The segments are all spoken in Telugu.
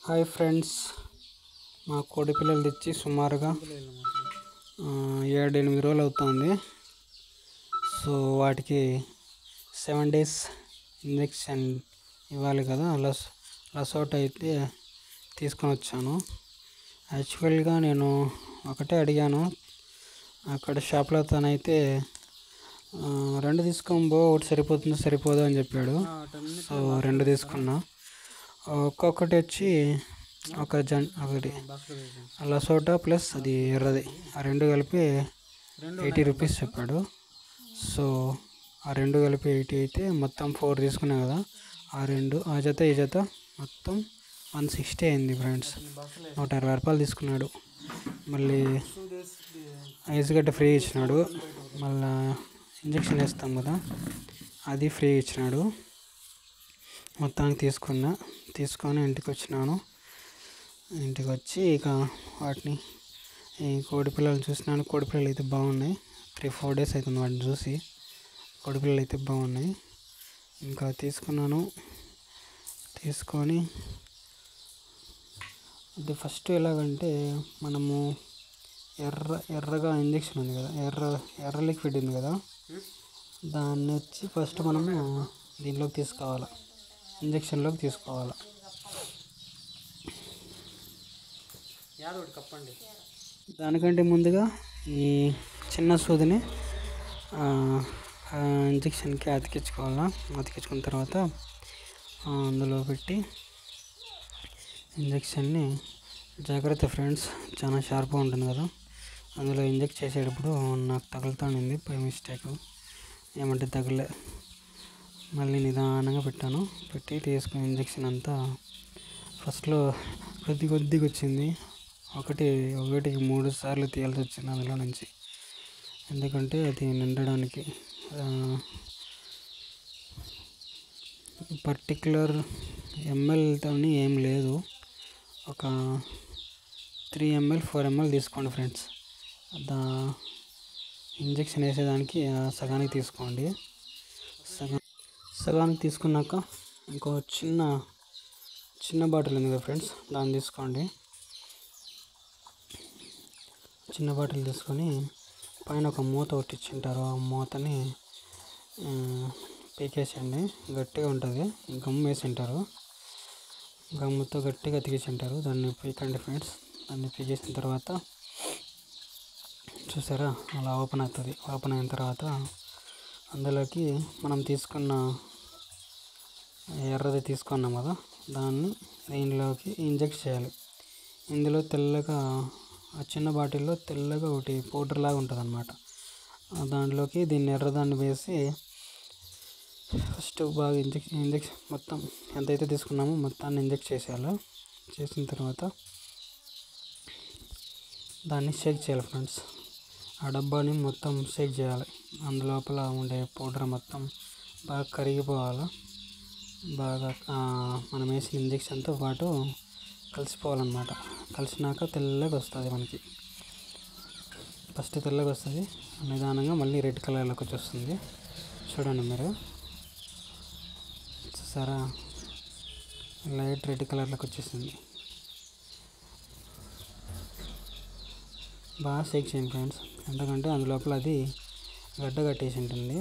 హాయ్ ఫ్రెండ్స్, మా కోడి పిల్లలు తెచ్చి సుమారుగా 7-8 రోజులు అవుతుంది. సో వాటికి 7 days ఇంజెక్షన్ ఇవ్వాలి కదా. లసోట్ అయితే తీసుకొని వచ్చాను. యాక్చువల్గా నేను ఒకటే అడిగాను అక్కడ షాప్లో. తనైతే 2 తీసుకోబో, ఒకటి సరిపోదు అని చెప్పాడు. సో 2 తీసుకున్నా. ఒక్కొక్కటి వచ్చి ఒకటి లసోటా ప్లస్ అది ఎర్రది, ఆ 2 కలిపి 80 రూపీస్ చెప్పాడు. సో ఆ 2 కలిపి 80 అయితే మొత్తం 4 తీసుకున్నా కదా. ఆ జత ఈ జత మొత్తం 160 అయింది ఫ్రెండ్స్. 120 రూపాయలు తీసుకున్నాడు. మళ్ళీ ఐస్ గడ్డ ఫ్రీ ఇచ్చినాడు. మళ్ళీ ఇంజక్షన్ వేస్తాం కదా, అది ఫ్రీ ఇచ్చినాడు. మొత్తానికి తీసుకొని ఇంటికి వచ్చినాను. ఇంటికి వచ్చి ఇక వాటిని ఈ కోడి పిల్లలు చూసినాను. కోడి పిల్లలు అయితే బాగున్నాయి. 3-4 days అవుతుంది వాటిని చూసి. కోడి పిల్లలు అయితే బాగున్నాయి. ఇంకా తీసుకొని అది ఫస్ట్ ఎలాగంటే, మనము ఎర్రగా ఇంజక్షన్ ఉంది కదా, ఎర్ర లిక్విడ్ ఉంది కదా, దాన్ని వచ్చి ఫస్ట్ మనము దీంట్లోకి తీసుకోవాలి, ఇంజక్షన్లోకి తీసుకోవాలి. దానికంటే ముందుగా ఈ చిన్న సూదిని ఇంజక్షన్కి అతికించుకున్న తర్వాత అందులో పెట్టి ఇంజక్షన్ని జాగ్రత్త ఫ్రెండ్స్, చాలా షార్ప్గా ఉంటుంది కదా. అందులో ఇంజెక్ట్ చేసేటప్పుడు నాకు తగులుతానింది బై మిస్టేక్, ఏమంటే తగలే. మళ్ళీ నిదానంగా పెట్టి తీసుకుని ఇంజక్షన్ అంతా ఫస్ట్లో కొద్దిగా వచ్చింది. ఒకటికి 3 సార్లు తీయాల్సి వచ్చింది అందులో నుంచి. ఎందుకంటే అది నిండడానికి పర్టిక్యులర్ ఎంఎల్తోని ఏం లేదు. ఒక 3 ml 4 ml తీసుకోండి ఫ్రెండ్స్. ఇంజక్షన్ వేసేదానికి సగానికి తీసుకోండి. సగానికి తీసుకున్నాక ఇంకో చిన్న బాటిల్ ఉంది కదా ఫ్రెండ్స్, దాన్ని తీసుకోండి. చిన్న బాటిల్ తీసుకొని పైన ఒక మూత ఒట్టించుంటారు. ఆ మూతని పీకేసేయండి. గట్టిగా ఉంటుంది, గమ్ము వేసి ఉంటారు. గమ్ముతో గట్టిగా అతికించుంటారు. దాన్ని పీకండి ఫ్రెండ్స్. దాన్ని పీకేసిన తర్వాత చూసారా, అలా ఓపెన్ అవుతుంది. ఓపెన్ అయిన తర్వాత అందులోకి మనం తీసుకున్న ఎర్రది తీసుకున్నాం కదా, దీనిలోకి ఇంజెక్ట్ చేయాలి. ఇందులో తెల్లగా, ఆ చిన్న బాటిల్లో తెల్లగా ఒకటి పౌడర్ లాగా ఉంటుంది అన్నమాట. దాంట్లోకి దీన్ని ఎర్రదాన్ని వేసి ఫస్ట్ బాగా ఇంజెక్షన్ మొత్తం ఎంతైతే తీసుకున్నామో మొత్తాన్ని ఇంజెక్ట్ చేసేయాలి. చేసిన తర్వాత దాన్ని షేక్ చేయాలి ఫ్రెండ్స్. ఆ డబ్బాని మొత్తం షేక్ చేయాలి. అందులోపల ఉండే పౌడర్ మొత్తం బాగా కరిగిపోవాలి. బాగా మనం వేసిన ఇంజెక్షన్తో పాటు కలిసిపోవాలన్నమాట. కలిసినాక తెల్లగా వస్తుంది మనకి. ఫస్ట్ తెల్లగా వస్తుంది, నిదానంగా మళ్ళీ రెడ్ కలర్లోకి వచ్చేస్తుంది. చూడండి మీరు, చూసారా, లైట్ రెడ్ కలర్లోకి వచ్చేసింది. బాగా షేక్ చేయండి ఫ్రెండ్స్, ఎందుకంటే అందులోపల అది గడ్డ కట్టేసి ఉంటుంది.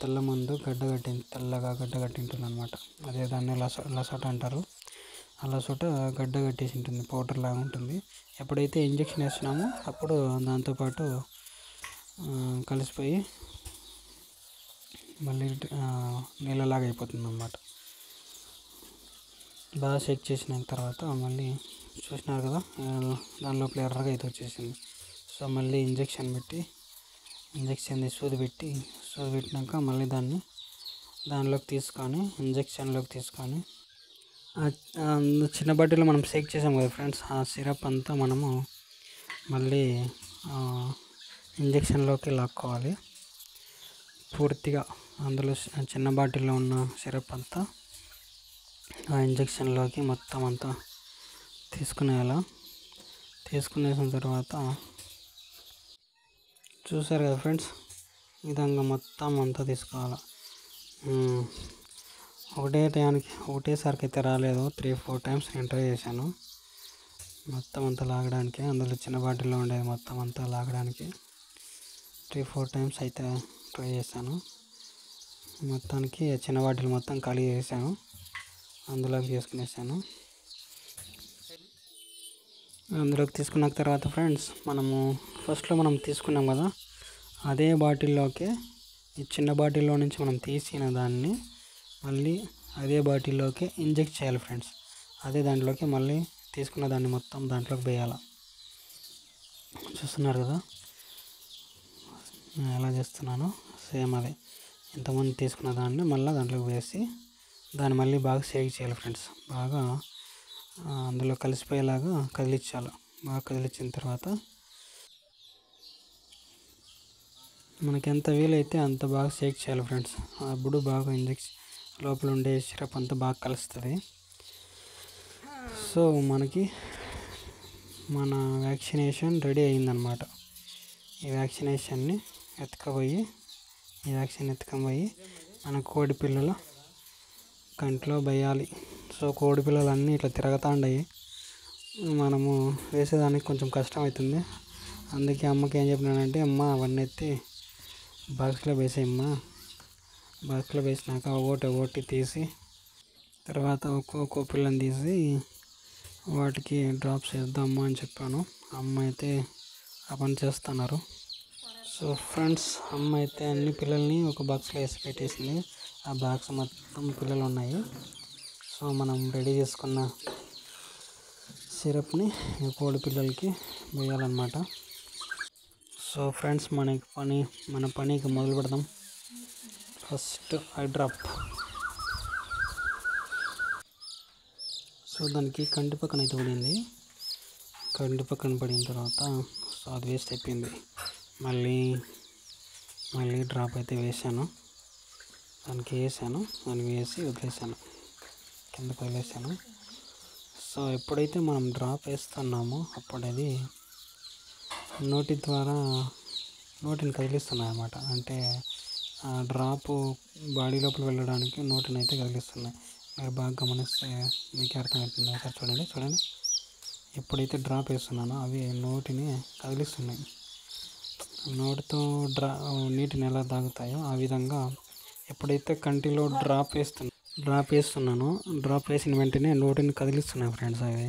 తెల్ల మందు తెల్లగా గడ్డ కట్టి ఉంటుంది అనమాట. అదే దాన్ని లసోట అంటారు. ఆ లసోట గడ్డ కట్టేసి ఉంటుంది, పౌడర్ లాగా ఉంటుంది. ఎప్పుడైతే ఇంజక్షన్ వేస్తున్నామో అప్పుడు దాంతోపాటు కలిసిపోయి మళ్ళీ నీళ్ళలాగా అయిపోతుంది అన్నమాట. బాగా షేక్ చేసిన తర్వాత మళ్ళీ చూసినారు కదా, దాని లోపల ఎర్రగా అయితే వచ్చేసింది. సో మళ్ళీ సూది పెట్టినాక మళ్ళీ దానిలోకి తీసుకొని ఇంజక్షన్లోకి తీసుకొని చిన్న బాటిల్లో మనం షేక్ చేసాం కదా ఫ్రెండ్స్, ఆ సిరప్ అంతా మనము మళ్ళీ ఇంజక్షన్లోకి లాక్కోవాలి పూర్తిగా. అందులో చిన్న బాటిల్లో ఉన్న సిరప్ అంతా ఆ ఇంజక్షన్లోకి మొత్తం అంతా తీసుకునేసిన తర్వాత చూసారు కదా ఫ్రెండ్స్, ఈ విధంగా మొత్తం అంతా తీసుకోవాలి. ఒకటే టైంకి ఒకటేసారికి అయితే రాలేదు, 3-4 టైమ్స్ నేను ట్రై చేశాను మొత్తం అంతా లాగడానికి. అందులో చిన్న బాటిల్లో ఉండేది మొత్తం అంతా లాగడానికి 3-4 టైమ్స్ అయితే ట్రై చేశాను. మొత్తానికి చిన్న బాటిల్ మొత్తం ఖాళీ చేశాను, అందులోకి తీసుకునేసాను. అందులోకి తీసుకున్న తర్వాత ఫ్రెండ్స్, మనము ఫస్ట్లో మనం తీసుకున్నాం కదా, అదే బాటిల్లోకి ఈ చిన్న బాటిల్లో నుంచి మనం తీసిన దాన్ని మళ్ళీ అదే బాటిల్లోకి ఇంజెక్ట్ చేయాలి ఫ్రెండ్స్. అదే దాంట్లోకి మళ్ళీ తీసుకున్న దాన్ని మొత్తం దాంట్లోకి వేయాలి. చూస్తున్నారు కదా నేను ఎలా చేస్తున్నాను, సేమ్ అదే ఇంతకుముందు తీసుకున్న దాన్ని మళ్ళీ దాంట్లోకి వేసి దాన్ని మళ్ళీ బాగా షేక్ చేయాలి ఫ్రెండ్స్. బాగా అందులో కలిసిపోయేలాగా కదిలించాలి. బాగా కదిలించిన తర్వాత మనకి ఎంత వీలైతే అంత బాగా షేక్ చేయాలి ఫ్రెండ్స్. అప్పుడు బాగా ఇంజెక్షన్ లోపల ఉండే సిరప్ అంతా బాగా కలుస్తుంది. సో మనకి మన వ్యాక్సినేషన్ రెడీ అయిందనమాట. ఈ వ్యాక్సిన్ ఎత్తుకుపోయి మన కోడి పిల్లల కంట్లో వేయాలి. సో కోడి పిల్లలు అన్నీ ఇట్లా తిరుగుతూ ఉన్నాయి, మనము వేసేదానికి కొంచెం కష్టం అవుతుంది. అందుకే అమ్మకి ఏం చెప్పినానంటే, అమ్మ అవన్నీ ఎత్తి బాక్స్లో వేసేయమ్మా, బాక్స్లో వేసినాక ఒకటి తీసి తర్వాత ఒక్కో పిల్లని తీసి వాటికి డ్రాప్స్ వేద్దాము అని చెప్పాను. అమ్మ అయితే ఆ పని చేస్తున్నారు. సో ఫ్రెండ్స్, అమ్మ అయితే అన్ని పిల్లల్ని ఒక బాక్స్లో వేసి పెట్టేసింది. ఆ బాక్స్ మొత్తం పిల్లలు ఉన్నాయి. సో మనం రెడీ చేసుకున్న సిరప్ని కోడి పిల్లలకి వేయాలన్నమాట. సో ఫ్రెండ్స్, మన పనికి మొదలు పెడదాం. First I drop. సో దానికి కంటి పక్కన అయితే పడింది. కంటి పక్కన పడిన తర్వాత సో అది వేస్ట్ అయిపోయింది. మళ్ళీ డ్రాప్ అయితే వేసాను, దానికి వేసి వదిలేసాను, కిందకు వదిలేసాను. సో ఎప్పుడైతే మనం డ్రాప్ వేస్తున్నామో అప్పుడు అది నోటి ద్వారా నోటిని కదిలిస్తున్నాయి అన్నమాట. అంటే ఆ డ్రాపు బాడీ లోపల వెళ్ళడానికి నోటిని అయితే కదిలిస్తున్నాయి. మీరు బాగా గమనిస్తే మీకు అర్థమవుతుంది. ఒకసారి చూడండి. ఎప్పుడైతే డ్రాప్ వేస్తున్నానో అవి నోటిని కదిలిస్తున్నాయి. నోటితో నీటిని ఎలా తాగుతాయో ఆ విధంగా ఎప్పుడైతే కంటిలో డ్రాప్ వేస్తున్నానో డ్రాప్ వేసిన వెంటనే నోటిని కదిలిస్తున్నాయి ఫ్రెండ్స్ అవి.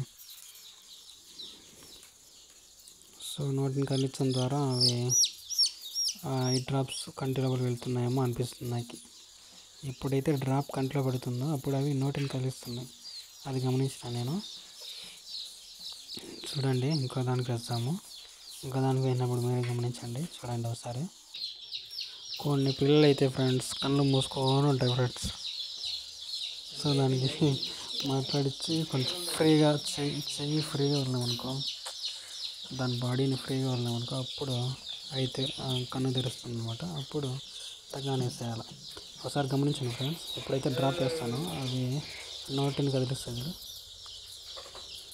సో నోటిని కదిలించడం ద్వారా అవి ఈ డ్రాప్స్ కంటి లోపలికి వెళ్తున్నాయేమో అనిపిస్తుంది నాకు. ఎప్పుడైతే డ్రాప్ కంటిలో పడుతుందో అప్పుడు అవి నోటిని కదిలిస్తున్నాయి, అది గమనించిన నేను. చూడండి, ఇంకో దానికి వేస్తాము. ఇంకో దానికి వేసినప్పుడు మీరే గమనించండి. చూడండి ఒకసారి. కొన్ని పిల్లలు అయితే ఫ్రెండ్స్ కళ్ళు మూసుకొని ఉంటాయి ఫ్రెండ్స్. సో దానికి మాట్లాడించి కొంచెం ఫ్రీగా చెయ్యి ఫ్రీగా ఉన్నామనుకో, దాని బాడీని ఫ్రీగా ఉన్నామనుకో, అప్పుడు అయితే కన్ను తెరుస్తుంది అనమాట. అప్పుడు తగ్గానే వేసేయాలి. ఒకసారి గమనించండి ఫ్రెండ్స్. ఎప్పుడైతే డ్రాప్ వేస్తానో అది నోటిని కదిలిస్తుంది,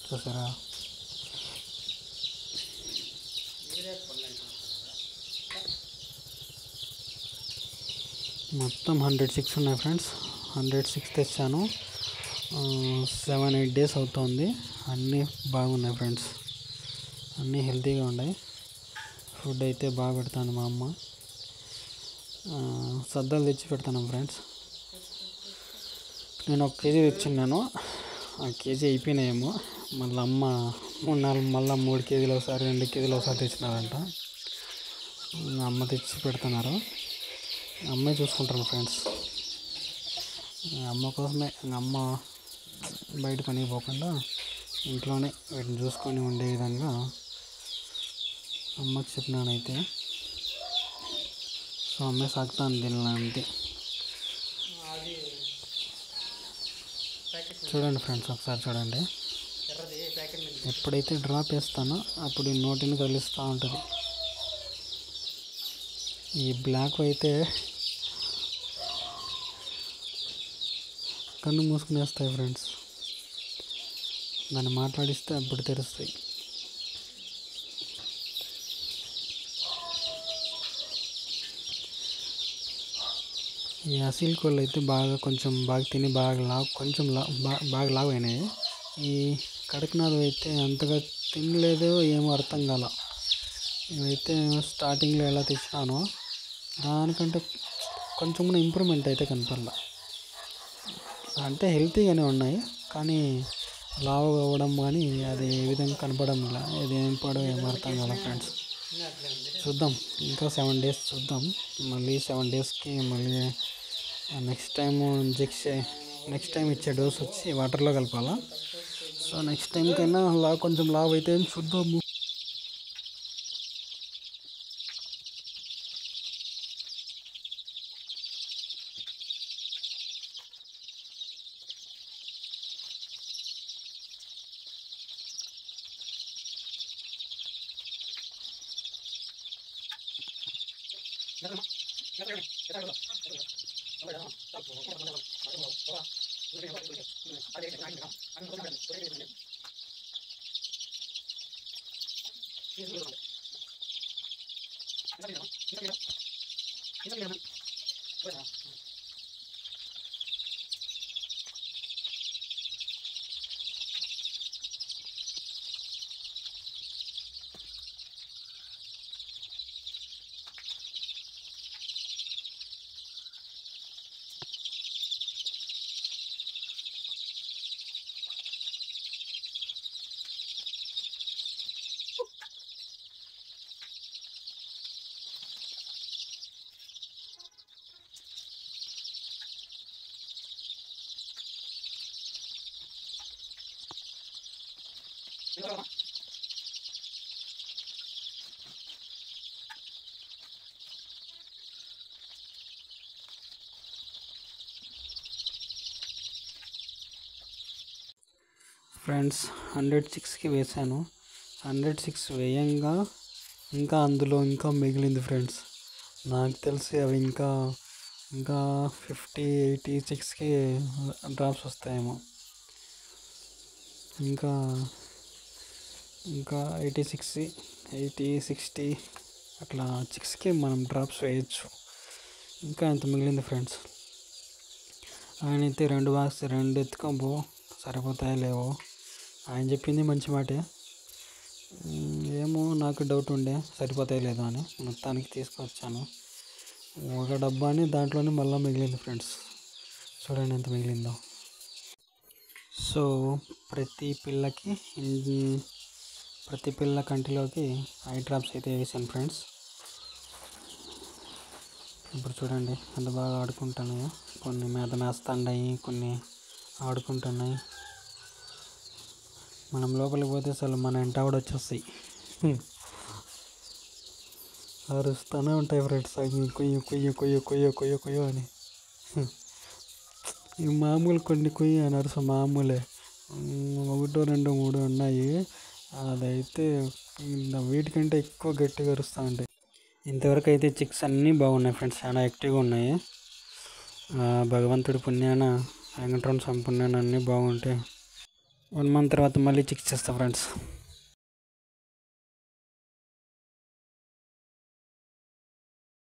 చూసారా? మొత్తం 106 ఉన్నాయి ఫ్రెండ్స్. 106 తెచ్చాను. 7-8 డేస్ అవుతుంది. అన్నీ బాగున్నాయి ఫ్రెండ్స్, అన్నీ హెల్తీగా ఉన్నాయి. ఫుడ్ అయితే బాగా పెడతాను మా అమ్మ. సద్దలు తెచ్చి పెడతాను ఫ్రెండ్స్. నేను 1 కేజీ తెచ్చున్నాను, ఆ కేజీ అయిపోయినాయేమో. మళ్ళీ అమ్మ మళ్ళీ 3 కేజీలు ఒకసారి 2 కేజీలు ఒకసారి తెచ్చినారంట. అమ్మ తెచ్చి పెడుతున్నారు, అమ్మే చూసుకుంటారు ఫ్రెండ్స్. అమ్మ కోసమే, అమ్మ బయట పనికి పోకుండా ఇంట్లోనే వీటిని చూసుకొని ఉండే విధంగా అమ్మకి చెప్పినానైతే. సో అమ్మే సాగుతాను దీనిలో అంతే. చూడండి ఫ్రెండ్స్, ఒకసారి చూడండి. ఎప్పుడైతే డ్రాప్ వేస్తానో అప్పుడు ఈ నోటిని కదిలిస్తూ ఉంటుంది. ఈ బ్లాక్ అయితే కన్ను మూసుకుని వేస్తాయి ఫ్రెండ్స్. దాన్ని మాట్లాడిస్తే అప్పుడు తెరుస్తాయి. ఈ అసీల్ కోళ్ళు అయితే కొంచెం బాగా తిని కొంచెం బాగా లావు అయినాయి. ఈ కడక్నాథ్ అయితే అంతగా తినలేదో ఏమో అర్థం కాల. ఇవైతే స్టార్టింగ్లో ఎలా తెచ్చినానో దానికంటే కొంచెం కూడా ఇంప్రూవ్మెంట్ అయితే కనపడలా. అంటే హెల్తీగానే ఉన్నాయి, కానీ లావు అవ్వడం కానీ అది ఏ విధంగా కనపడడం ఇలా ఇది ఏం పడో ఏం అర్థం కాల ఫ్రెండ్స్. చూద్దాం, ఇంకా 7 days చూద్దాం. మళ్ళీ 7 daysకి మళ్ళీ నెక్స్ట్ టైం ఇచ్చే డోస్ వచ్చి వాటర్లో కలపాలా. సో నెక్స్ట్ టైంకైనా కొంచెం లావు అయితే చూద్దాము. ఫ్రెండ్స్ 106కి వేసాను. 106 వేయంగా ఇంకా అందులో ఇంకా మిగిలింది ఫ్రెండ్స్. నాకు తెలిసి అవి ఇంకా 86కి డ్రాప్స్ వస్తాయేమో. ఇంకా 60 అట్లా 6కి మనం డ్రాప్స్ వేయచ్చు. ఇంకా ఎంత మిగిలింది ఫ్రెండ్స్. ఆయన అయితే 2 ఎత్తుకోబో సరిపోతాయో లేవో. ఆయన చెప్పింది మంచి మాటే, ఏమో నాకు డౌట్ ఉండే సరిపోతాయో లేదో అని. మొత్తానికి తీసుకొచ్చాను. ఒక డబ్బాని దాంట్లోనే మళ్ళీ మిగిలింది ఫ్రెండ్స్. చూడండి ఎంత మిగిలిందో. సో ప్రతి పిల్ల కంటిలోకి ఐ డ్రాప్స్ అయితే వేసాను ఫ్రెండ్స్. ఇప్పుడు చూడండి ఎంత బాగా ఆడుకుంటున్నాయో. కొన్ని మేస్తున్నాయి, కొన్ని ఆడుకుంటున్నాయి. మనం లోపలికి పోతే అసలు మన వెంట కూడా వచ్చేస్తాయి, అరుస్తూనే ఉంటాయి ఫ్రెండ్స్. అవి కొయ్య కొయ్య కొయ్య కొయ్య కొయ్య కొయ్య అని. ఇవి మామూలు కొన్ని కొయ్య అని అరుసు మామూలే. 1 2 3 ఉన్నాయి. అదైతే వీటికంటే ఎక్కువ గట్టిగా అరుస్తూ ఉంటాయి. ఇంతవరకు అయితే చిక్స్ అన్నీ బాగున్నాయి ఫ్రెండ్స్, చాలా యాక్టివ్గా ఉన్నాయి. భగవంతుడి పుణ్యాన, వెంకటరమణ స్వామి పుణ్యాన అన్నీ బాగుంటాయి. 1 month తర్వాత మళ్ళీ చిక్స్ చేస్తా ఫ్రెండ్స్.